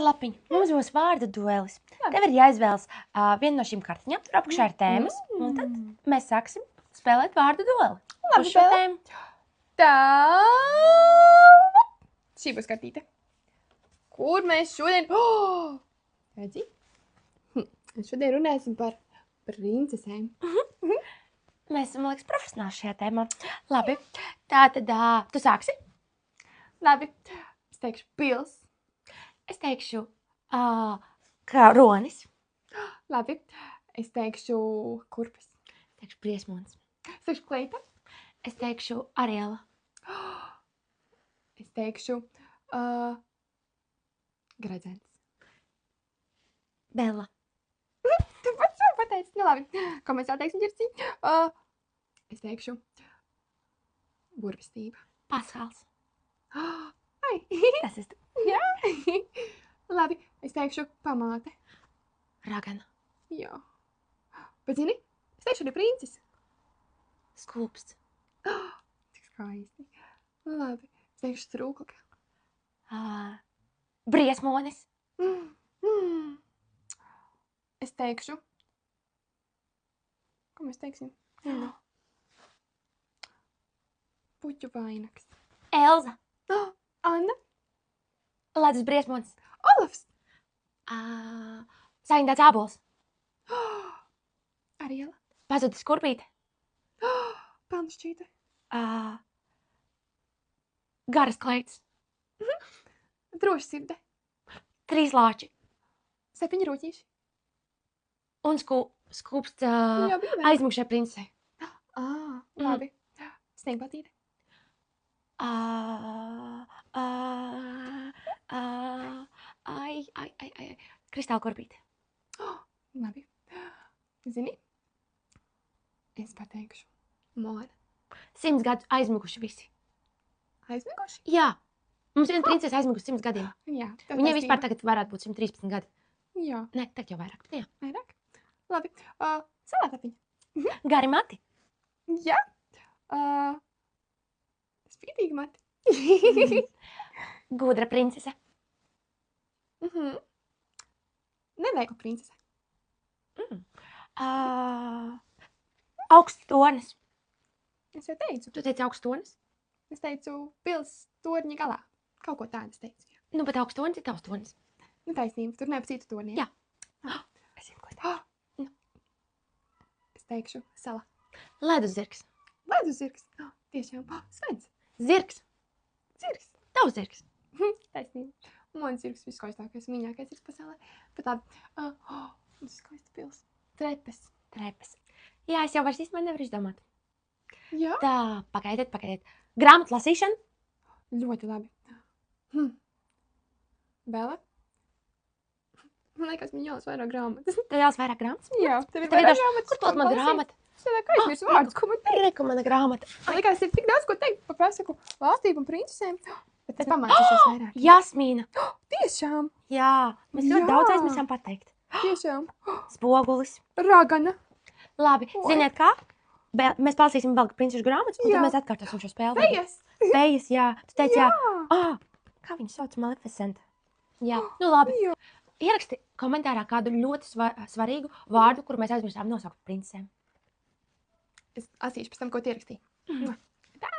Lapiņa, mums būs vārdu duelis. Tev ir jāizvēlas viena no šīm kartiņām, tur apakšā ir tēmas, un tad mēs sāksim spēlēt vārdu dueli. Labi, Uz šo tēmu. Tā. Šī būs kartīte. Kur mēs šodien... Oh! Redzi? Šodien runāsim par princesēm. Mēs esam, liekas, profesionāli šajā tēmā. Labi, tātad tu sāksi? Labi, es teikšu pils. Es teikšu kronis. Labi, es teikšu kurpes. Es teikšu briesmonis. Es teikšu kleita. Es teikšu Ariela. Es teikšu gredzens. Bella. Tu pats jau pateici. Nu labi, ko mēs vēl teiksim, ģirci? Es teikšu burvestība. Paskals. Ai! Tas ir Jā. Labi, es teikšu pamāte. Ragana. Jā. Bet zini, es teikšu arī princesi. Skūpsts. Cik skaisti. Labi, es teikšu strūklaka. Briesmonis. Es teikšu... Ko mēs teiksim? Puķu vainags. Elza. Anna. Ledus briesmonis. Olafs. Saindēts ābols. Ariela. Pazudis kurpīte. Pelnšķīte. Garas kleits. Drošsirde. 3 lāči. 7 rūķīši. Un skūpsts Jā, bija vēl. aizmugšai princei. Labi. Sniegbatīte. Kristāla kurpīte. Labi. Zini? Es pateikšu. Mona. 100 gadus aizmuguši visi. Aizmiguši? Jā. Mums viena princese aizmugusi 100 gadiem. Jā. Viņai vispār tagad varētu būt 113 gadi. Jā. Nē, tagad jau vairāk. Jā. Vairāk? Labi. Salātapiņa. Gari mati. Jā. Spītīgi mati. Gudra princese. Neveikla princese. Augsts tonis. Es jau teicu. Tu teici augsts tonis? Es teicu pils torņa galā. Kaut ko tādu es teicu. Jā. Nu, bet augsts tonis ir tavs tonis. Nu, taisnība. Tur neap citu torni. Jā. Es zinu, ko es teikšu. Es teikšu sala. Ledus zirgs. Ledus zirgs. Tiešām. Svens. Zirgs. Zirgs. Tavs zirgs. Taisnība. Mans zirgs viskaistākais, mīļākais zirgs pasaulē. Bet labi. Skaista pils. Trepes. Trepes. Jā, es jau vairs īstenībā nevaru izdomāt. Jā. Tā, pagaidiet. Grāmatu lasīšana. Ļoti labi. Bela? Man liekas, man jālas vairāk grāmatas. Tev jālas vairāk grāmatas? Jā, tev ir Tev ir vairāk dažs. grāmatas. Kur tu man grāmata? Es tev aizmirsu vārdus, ko man teikt. Reku mana grāmata. Man liekas, ir tik daudz, ko teikt par pasaku valstību un princesēm. Bet es pamācīšos vairāk. Jasmīna. Tiešām. Jā, mēs ļoti Jā. daudz aizmirsām pateikt. Tiešām. Spogulis. Ragana. Labi, ziniet kā? Mēs palasīsim vēl princešu grāmatas, un Jā. tad mēs atkārtosim šo spēli. Fejas. Fejas, jā. Tu teici, jā. Jā. Kā viņu sauc? Maleficenta. Jā, nu labi. Jā. Ieraksti komentārā kādu ļoti svarīgu vārdu, kuru mēs aizmirstām nosaukt princesēm. Es lasīšu pēc tam, ko tu ierakstīji. Tā.